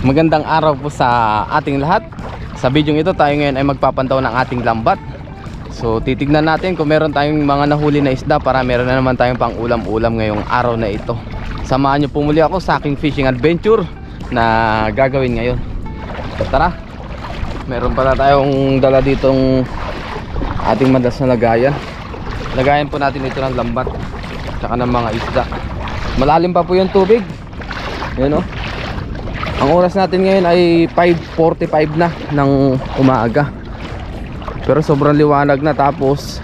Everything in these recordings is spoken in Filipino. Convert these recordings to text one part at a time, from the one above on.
Magandang araw po sa ating lahat. Sa video ito tayo ngayon ay magpapantaw ng ating lambat. So titignan natin kung meron tayong mga nahuli na isda para meron na naman tayong pang ulam-ulam ngayong araw na ito. Samahan nyo po muli ako sa aking fishing adventure na gagawin ngayon. So tara, meron pala tayong dala ditong ating madalas na lagayan. Lagayan po natin ito ng lambat tsaka ng mga isda. Malalim pa po yung tubig. Yan o. Ang oras natin ngayon ay 5:45 na ng umaga. Pero sobrang liwanag na, tapos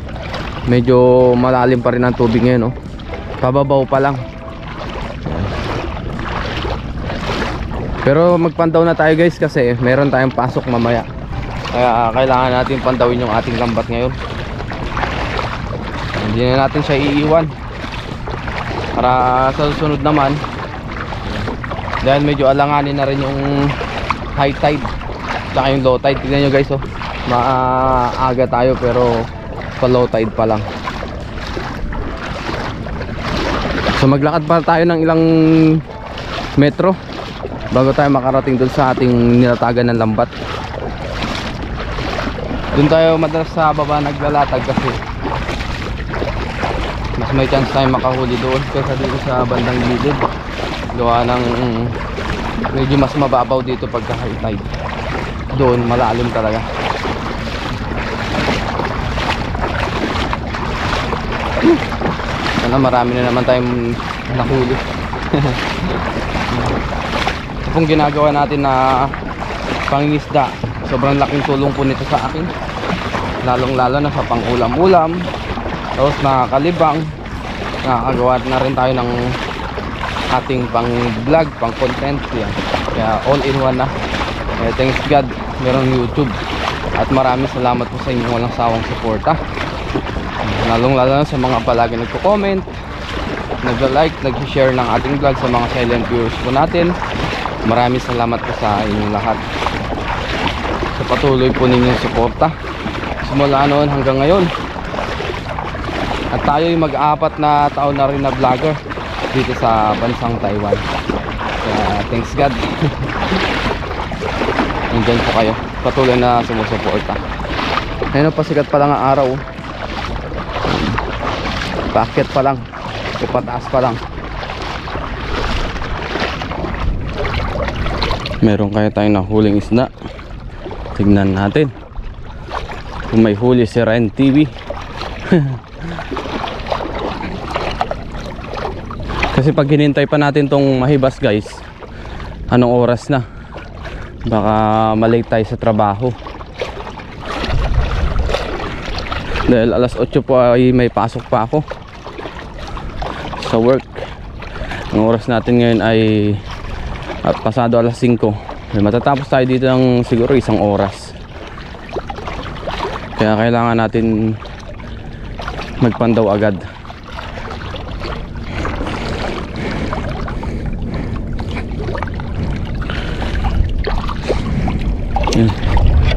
medyo malalim pa rin ang tubig ngayon, no? Pababaw pa lang. Pero magpandaw na tayo guys kasi meron tayong pasok mamaya. Kaya kailangan natin pandawin yung ating lambat ngayon. Hindi na natin siya iiwan para sa susunod naman, dahil medyo alanganin na rin yung high tide tsaka yung low tide. Tignan nyo guys, oh, maaga tayo pero pa low tide pa lang. So maglakad pa tayo ng ilang metro bago tayo makarating dun sa ating nilatagan ng lambat. Dun tayo madalas sa baba naglalatag kasi mas may chance tayo makahuli doon kaysa dito sa bandang gilid. Gawa ng medyo mas mababaw dito pagka high tide. Doon malalim talaga. Sana marami na naman tayong nahuli. Ito pong ginagawa natin na pangingisda, sobrang laking tulong po nito sa akin, lalong lalo na sa pang ulam-ulam. Tapos nakakalibang, nakakagawa na rin tayo ng ating pang vlog, pang content yan. Kaya all in one na. Thanks God merong YouTube. At maraming salamat po sa inyong walang sawang suporta, lalong lalo na sa mga palagi nagko-comment, nag-like, nag-share ng ating vlog, sa mga silent viewers po natin. Maraming salamat po sa inyong lahat sa patuloy po ninyong suporta simula noon hanggang ngayon. At tayo'y mag-apat na taon na rin na vlogger dito sa bansang Taiwan. Kaya thanks God. Nandiyan po kayo, patuloy na sumusuporta. Ngayon pasikat pa lang ang araw, paakyat pa lang, pataas pa lang. Meron kaya tayong nahuling isda. Tignan natin kung may huli si Ren TV. Kasi pag hinintay pa natin tong mahibas guys, anong oras na? Baka malate tayo sa trabaho. Dahil alas 8 po ay may pasok pa ako sa work. Ang oras natin ngayon ay pasado alas 5. Matatapos tayo dito ng siguro 1 oras. Kaya kailangan natin magpandaw agad.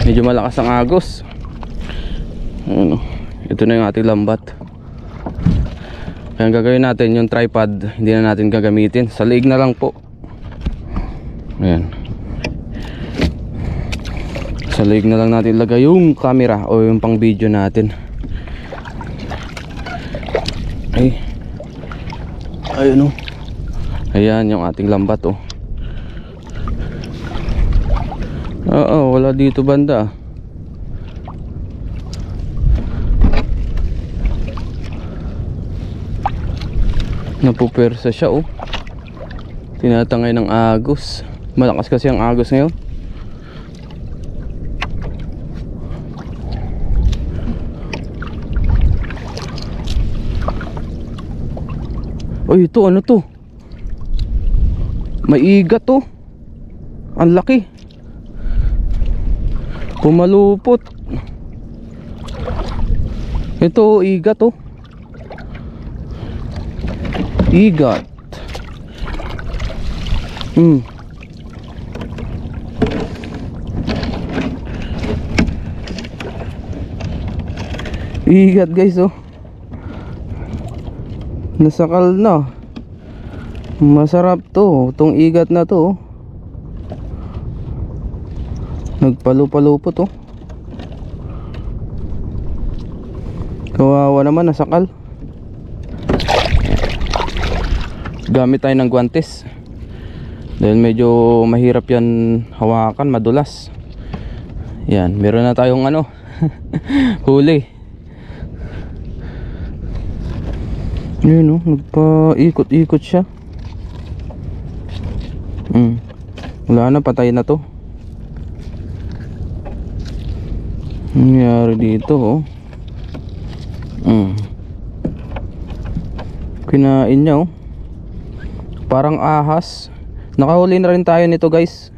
Medyo malakas ang agos. Ano, ito na yung ating lambat. Kaya ang gagawin natin, yung tripod hindi na natin gagamitin, sa liig na lang po. Ayan, sa liig na lang natin lagay yung camera o yung pang video natin. Ayun, ayan yung ating lambat, oh. Oo, wala dito banda. Napupersa siya, oh. Tinatangay ng agos. Malakas kasi ang agos ngayon. Oy, ito ano to? May igat, oh. Ang laki. Pumalupot. Ito, igat, oh. Igat. Igat guys, oh. Nasakal na. Masarap to, tong igat na to. Nagpalupa-lupo to. Kawawa naman, nasakal. Gamit tayo ng guantes dahil medyo mahirap yan hawakan, madulas. Yan, meron na tayong ano huli. Yun o, nagpa-ikot-ikot siya. Wala na, patay na to. Nangyari dito oh. Kinain niya oh. Parang ahas. Nakahuli na rin tayo nito guys,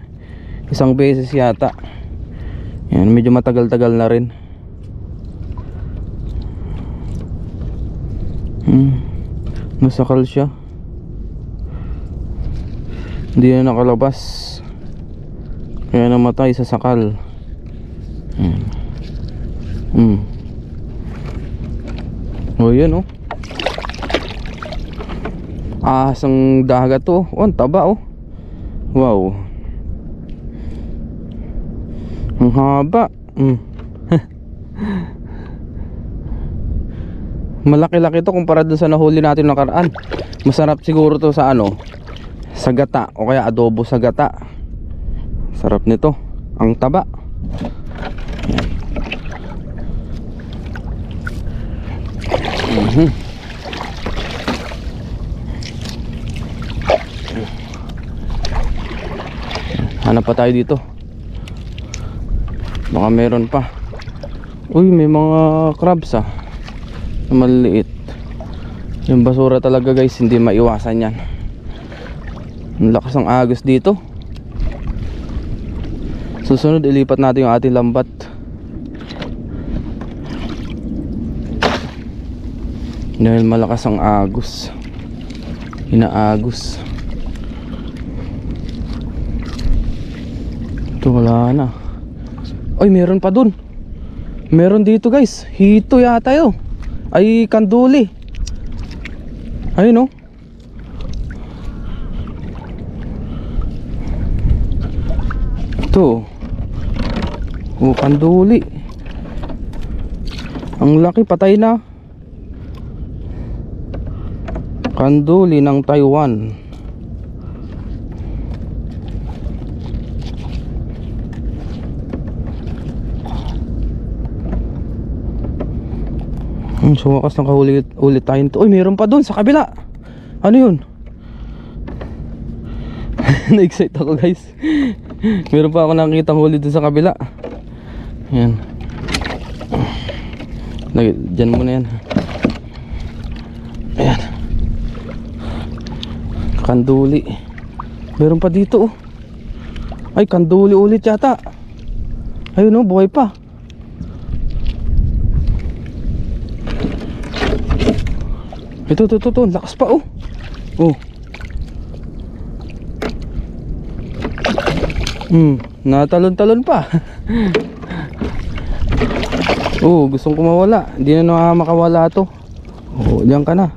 isang beses yata. Yan, medyo matagal-tagal na rin. Nasakal siya. Hindi na nakalabas, kaya namatay sa sakal. Oh yan oh. Ahas ang dagat to. Oh, ang taba oh. Wow, ang haba. Malaki-laki to kumpara dun sa nahuli natin nakaraan. Masarap siguro to sa ano, sa gata o kaya adobo sa gata. Sarap nito, ang taba. Hanap pa tayo dito, baka meron pa. Uy, may mga crabs ah, na maliliit. Yung basura talaga guys, hindi maiwasan yan. Ang lakas ng agos dito. Susunod ilipat natin yung ating lambat. Dahil malakas ang agos, inaagos. Ito wala na. Ay, meron pa dun. Meron dito guys, hito yata yun. Ay, kanduli. Ayun oh. Ito oh, kanduli. Ang laki, patay na. Kanduli ng Taiwan. So wakas nakahuli ulit tayo nito. Uy, meron pa dun sa kabila. Ano yun? Na-excite ako guys. Meron pa ako nakikita huli dun sa kabila. Yan. Diyan muna yan. Ayan. Kanduli. Meron pa dito oh. Ay, kanduli ulit yata. Ayun oh, buhay pa. Ito, lakas pa oh. Oh. Natalon-talon pa. Oh, gustong kumawala. Hindi na makawala to. Oh, diyan ka na.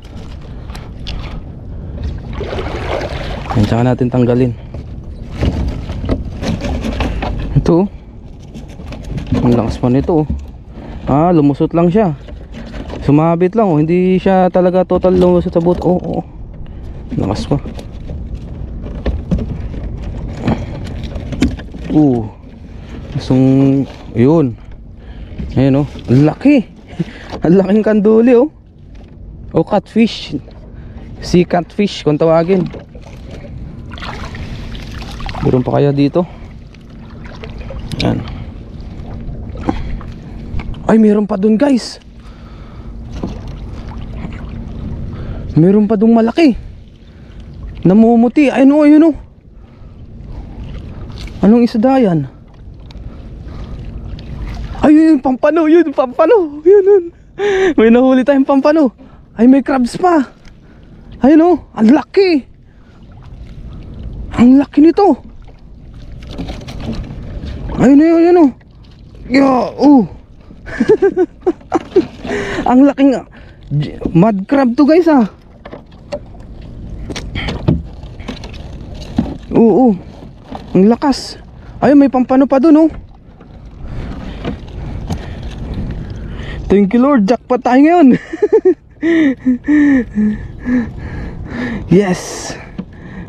Yan, tsaka natin tanggalin. Ito oh. Ang lakas pa nito oh. Ah, lumusot lang siya. Sumabit lang oh, hindi siya talaga total lumusot sa boat. Oh. Lakas pa. Gustong, yun. Ayan oh, laki. Ang laking kanduli oh. Oh, catfish. Sea catfish kung tawagin. Meron pa kaya dito? Yan. Ay, meron pa dun guys. Meron pa dong malaki. Namumuti. Ayun o, ayun o. Anong isda yan? Ayun, pampano. Yun, pampano. Yun. May nahuli tayong pampano. Ay, may crabs pa. Ayun o, ang laki. Ang laki nito. Ayun o. Ang laking mud crab to guys ah. Oo, ang lakas. Ayun, may pampano pa dun oh. Thank you Lord, jackpot tayo ngayon. Yes.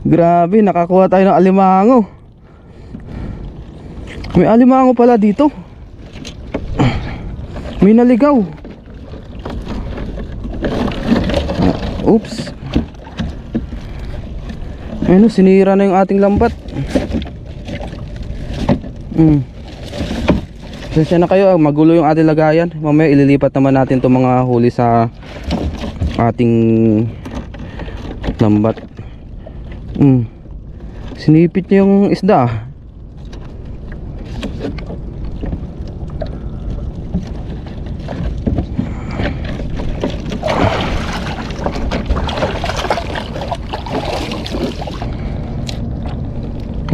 Grabe, nakakuha tayo ng alimango. May alimango pala dito. May naligaw. Oops. Ayun, sinira na yung ating lambat. Sensya na kayo, magulo yung ating lagayan. Mamaya ililipat naman natin itong mga huli sa ating lambat. Sinipit niya yung isda.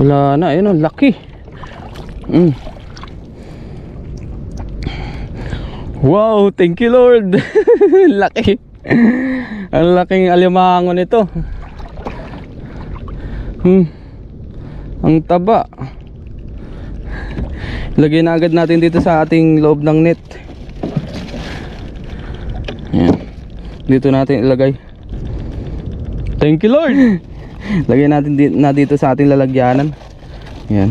Wala na, ayun ang laki. Wow, thank you Lord. Laki. Ang laking alimango nito. Ang taba. Lagyan na agad natin dito sa ating loob ng net. Yan. Dito natin ilagay. Thank you Lord. Lagyan natin dito sa ating lalagyanan. Yan.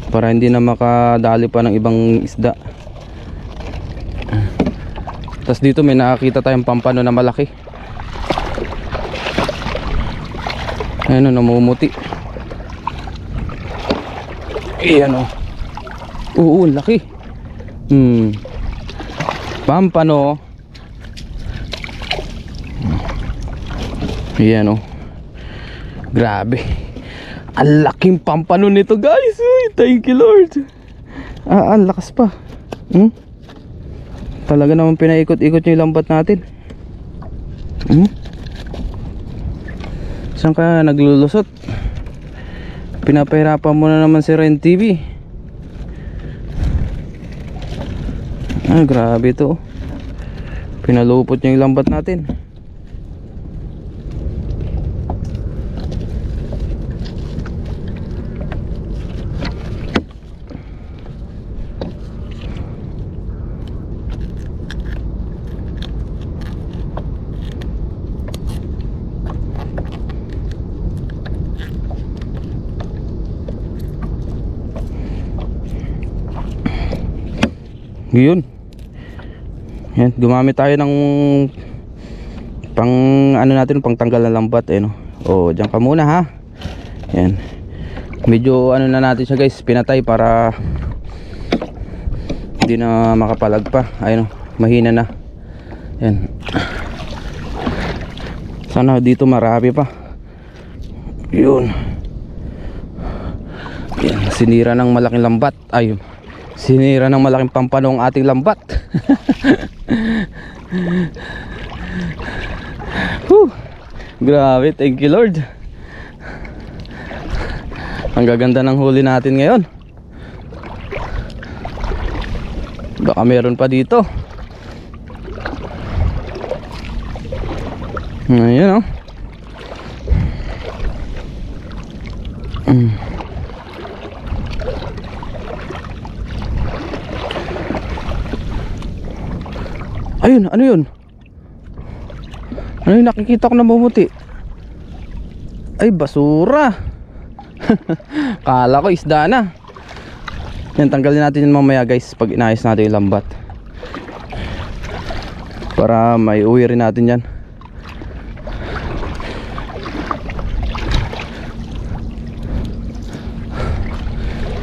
Para hindi na makadali pa ng ibang isda. Tapos dito may nakakita tayong pampano na malaki. Ayan o, namumuti. Ayan o. Oo, laki. Pampano. Ayan o. Grabe. Ang laking pampano nito guys. Uy, thank you Lord. Ang lakas pa. Talaga naman pinaikot-ikot nyo yung lambat natin. Saan ka naglulusot? Pinapahirapan mo na naman si Ren TV. Grabe ito. Pinalupot nyo yung lambat natin. Yun. Yan, gumamit tayo ng pang ano natin, pang tanggal ng lambat no. Oh, diyan ka muna ha. Yan. Medyo ano na natin siya guys, pinatay para hindi na makapalag pa. Ayun, mahina na. Yan. Sana dito marami pa. Yun. Yan, sinira ng malaking lambat. Ayun. Sinira ng malaking pampanong ating lambat. Grabe, thank you Lord. Ang gaganda ng huli natin ngayon. Baka meron pa dito. Ayun Ayun, ano yun? Ano yung nakikita ko na bumuti? Ay, basura. Kala ko isda na. Yan, tanggalin natin yun mamaya guys, pag inayos natin yung lambat, para may uwi rin natin yan.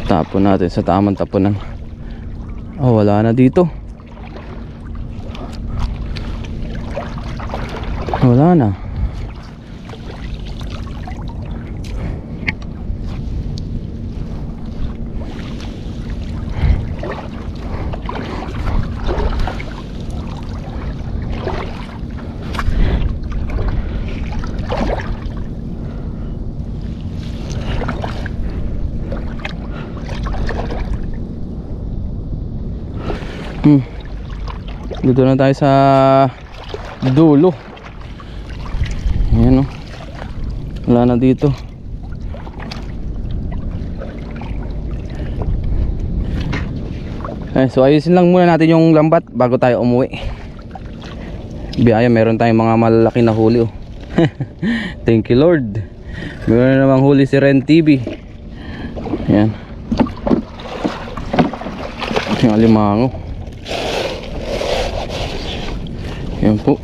Tapon natin sa tamang tapunan. Oh, wala na dito. Wala na. Dito na tayo sa dulo. Ayan o. Wala na dito. So ayusin lang muna natin yung lambat bago tayo umuwi. Biyaya, meron tayong mga malalaki na huli oh. Thank you Lord. Meron namang huli si Ren TV. Yan. Yung alimango. Yan po.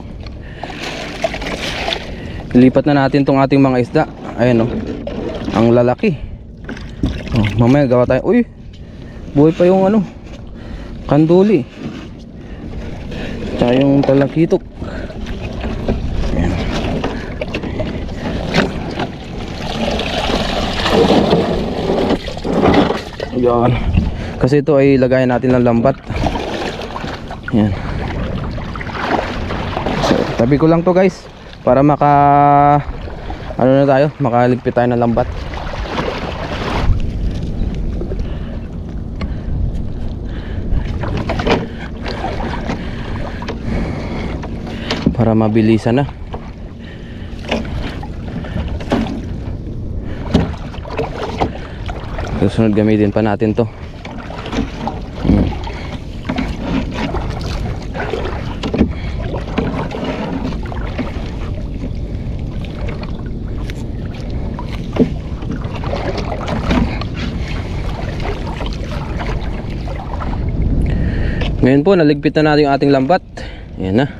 Ilipat na natin tong ating mga isda. Ayan oh. Ang lalaki. Oh, mamaya gawa tayo. Uy, buhay pa yung ano, kanduli. Tsaka yung talakitok. Ayan. Ayan. Kasi ito ay lagayan natin ng lambat. Ayan. So, tabi ko lang to guys, para ano na tayo, makaligpit tayo ng lambat. Para mabilisan na. Susunod gamitin pa natin to. Ngayon po, naligpit na natin yung ating lambat. Ayan na.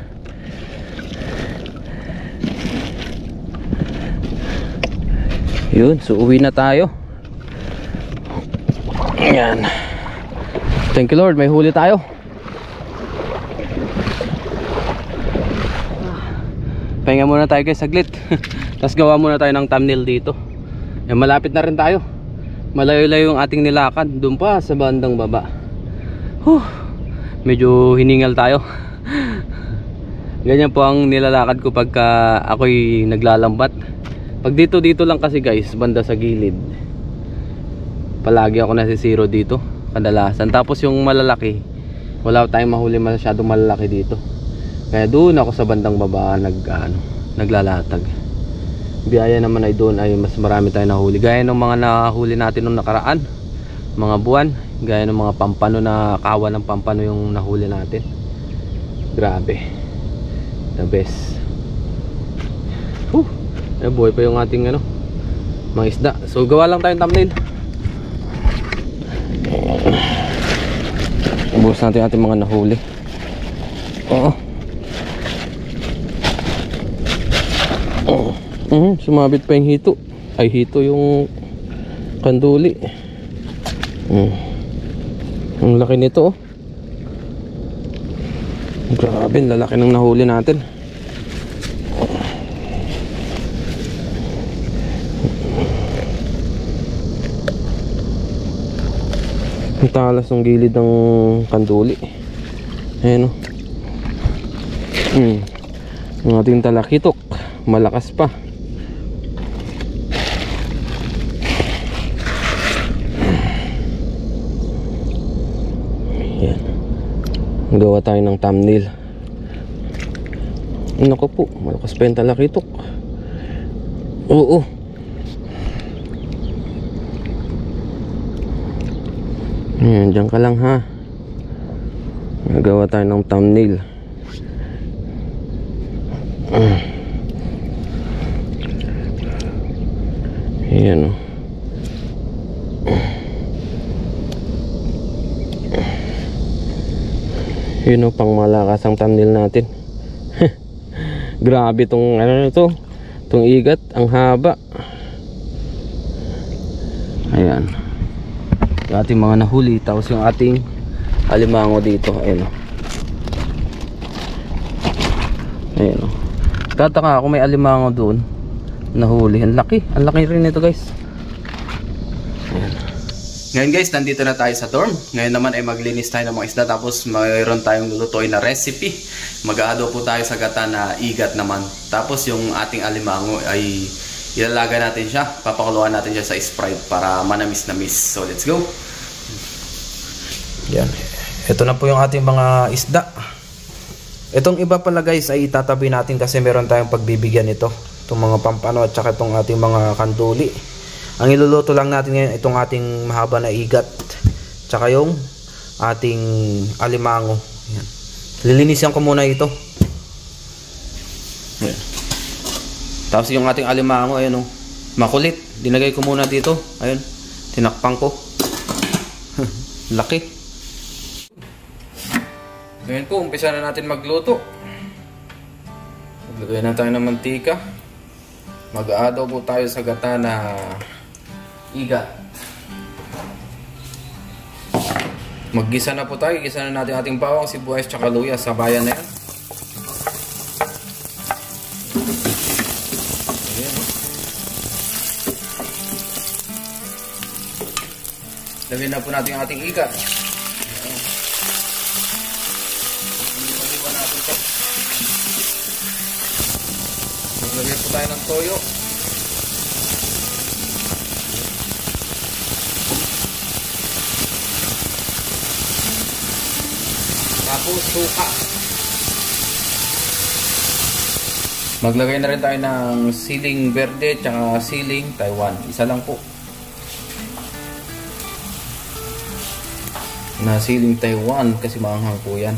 Yun, so uwi na tayo. Ayan. Thank you Lord, may huli tayo. Pahinga muna tayo guys saglit. Tapos gawa muna tayo ng thumbnail dito. Ayan, malapit na rin tayo. Malayo-layo yung ating nilakad. Doon pa sa bandang baba. Medyo hiningal tayo. Ganyan po ang nilalakad ko pagka ako'y naglalambat. Pag dito lang kasi guys, banda sa gilid, palagi ako nasisiro dito kadalasan. Tapos yung malalaki, wala tayong mahuli masyadong malalaki dito. Kaya doon ako sa bandang baba naglalatag. Biyaya naman ay doon ay mas marami tayong nahuli. Gaya ng mga nahuli natin nung nakaraan, mga buwan. Gaya ng mga pampano, na kawa ng pampano yung nahuli natin. Grabe, the best. Buhay pa yung ating mga isda. So gawa lang tayong thumbnail. Ubus natin ating mga nahuli. Sumabit pa yung hito. Ay, hito yung kanduli. Ang laki nito oh. Grabe, lalaki ng nahuli natin. Ang talas ng gilid ng kanduli. Ayan o. Ang ating talakitok, malakas pa. Ayan. Gawa tayo ng thumbnail. Naku po, malakas pa yung talakitok. Oo. Ayan, dyan ka lang ha. Nagawa tayo ng thumbnail. Ayan o. Yun o, pang malakas ang thumbnail natin. Grabe tong tong igat, ang haba. Ayan, yung ating mga nahuli. Tapos yung ating alimango dito. Ayan o. Ayan o. Tataka ako may alimango doon nahuli. Ang laki rin nito guys. Ayan. Ngayon guys, nandito na tayo sa dorm. Ngayon naman ay maglinis tayo ng mga isda. Tapos mayroon tayong lulutuin na recipe. Mag-aado po tayo sa gata na igat naman. Tapos yung ating alimango ay ilalaga natin siya, papakuluan natin siya sa Sprite para manamis na miss. So let's go. Yan. Ito na po yung ating mga isda. Itong iba pala guys ay itatabi natin kasi meron tayong pagbibigyan ito. Itong mga pampano at saka itong ating mga kanduli. Ang iluluto lang natin ngayon itong ating mahaba na igat. Tsaka yung ating alimango. Ayan. Lilinisan ko muna ito. Ayan. Tapos yung ating alimango, ayan o, makulit. Dinagay ko muna dito. Ayan, tinakpang ko. Laki. Ngayon po, umpisa na natin magluto. Maglagay na tayo ng mantika. Mag-aadobo tayo sa gata na igat. Maggisa na po tayo. Gisa na natin ating bawang, sibuyas, tsaka luya. Sabayan na yan. Ayan. Lagyan na po natin ang ating igat. Maglagay po tayo ng toyo. Tapos suka. Maglagay na rin tayo ng siling verde tsaka siling Taiwan. Isa lang po. Na siling Taiwan kasi maanghang po yan.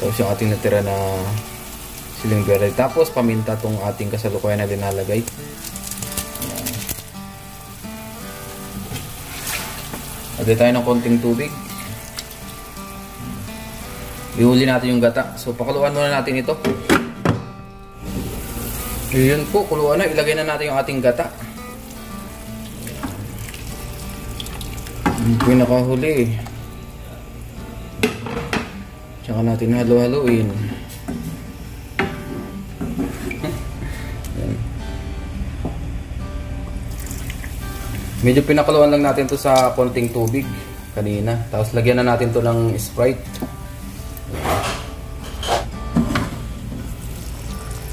Tapos yung ating natira na siling verde. Tapos paminta tong ating kasalukuyan na linalagay. Lagay tayo ng konting tubig. Ihuli natin yung gata. So pakuluan muna natin ito. Yun po, kuluan na. Ilagay na natin yung ating gata. Yung pinakahuli. Tsaka natin halo-haloin. Medyo pinakuluan lang natin to sa konting tubig kanina. Tapos lagyan na natin to ng Sprite.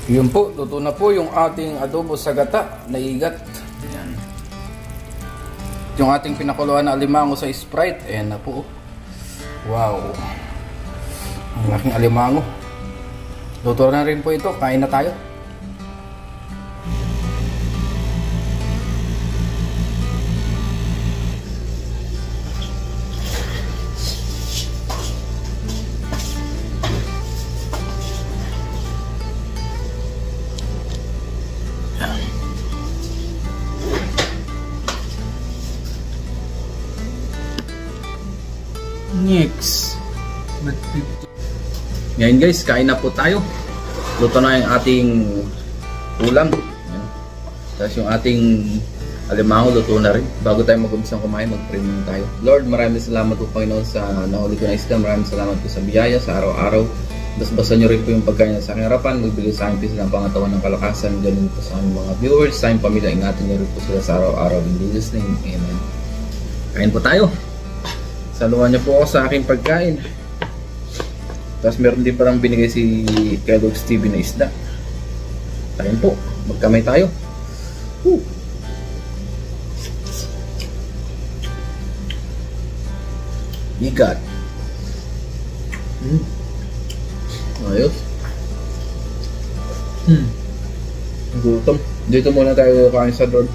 Yun po, luto na po yung ating adobo sa gata na igat. Ayan. Yung ating pinakuluan na alimango sa Sprite. Ayan na po. Wow. Ang laking alimango. Luto na rin po ito. Kain na tayo. Next. Ngayon guys, kain na po tayo. Luto na yung ating ulam. Tapos yung ating alimango luto na rin. Bago tayo mag-umpisang kumain, mag-pray muna tayo. Lord, maraming salamat po Panginoon sa nahuli ko na isda. Maraming salamat po sa biyaya, sa araw-araw. Basbasan nyo rin po yung pagkain na sa aking harapan. Magbigay sa aking pisa ng pangatawan ng kalakasan. Ganun po sa aming mga viewers, sa aming pamilya. Ingatan nyo rin po sila sa araw-araw. In Jesus' name, amen. Kain po tayo. Saluhan niyo po ako sa aking pagkain. Tapos meron din parang binigay si Kellogg's TV na isda. Kain po. Magkamay tayo. Woo! Igat. Ayos. Gutom. Dito muna tayo kain sa Lord.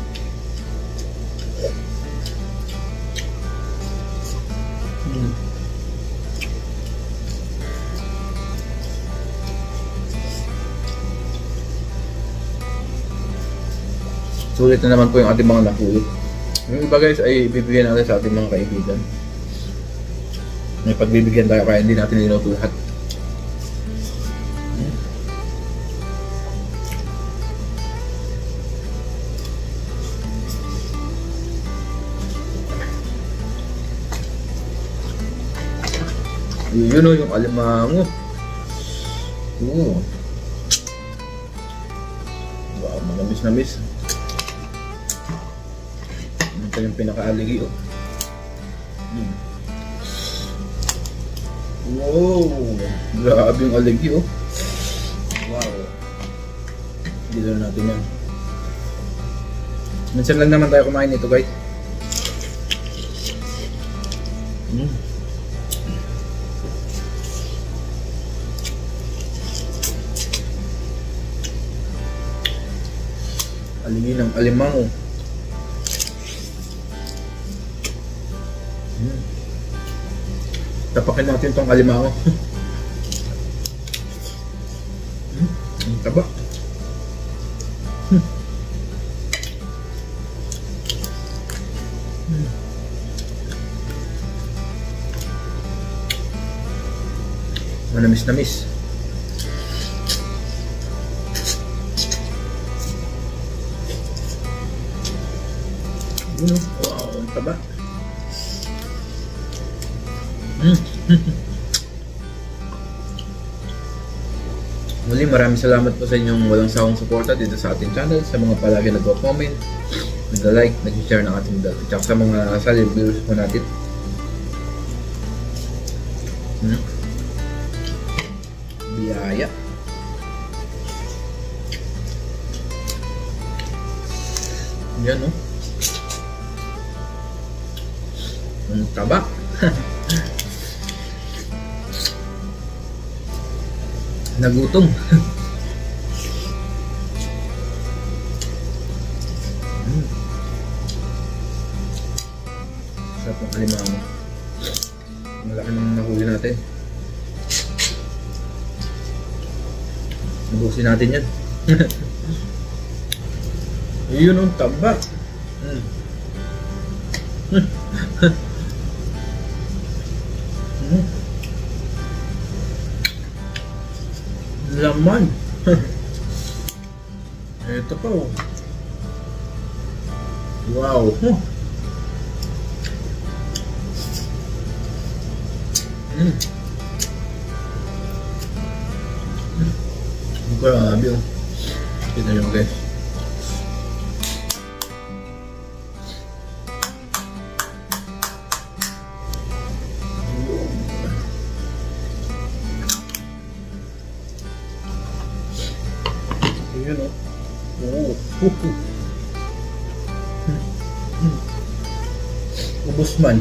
Sulit na naman po yung ating mga nahuli. Yung iba guys ay ibibigyan natin sa ating mga kaibigan. May pagbibigyan tayo kaya hindi natin niluto lahat. Yun o yung alimango. Wow, magamis na miss. Ito yung pinaka-aligi oh. Wow, grabe yung aligi oh. Wow. Dito na natin yan. Minsan lang naman tayo kumain nito guys. Aligi ng alimango. Tapakin natin tong alimango. Ang taba. Manamis na miss. Yun, wow, ang taba. Muli, maraming salamat po sa inyong walang sawang suporta dito sa ating channel, sa mga palagi nagko-comment, nag-like, nag-share ng ating video, at sa mga solid viewers po natin. Biyaya. Yan, no? Ang taba. Nagutom. Sarap ng alimango. Malaki nang nahuli natin. Nabusin natin yan. Yun ang taba. Laman. Ito pa, oh. Wow. Grabe, oh. Kita nyo, guys. Ayan, oh. Ubus man.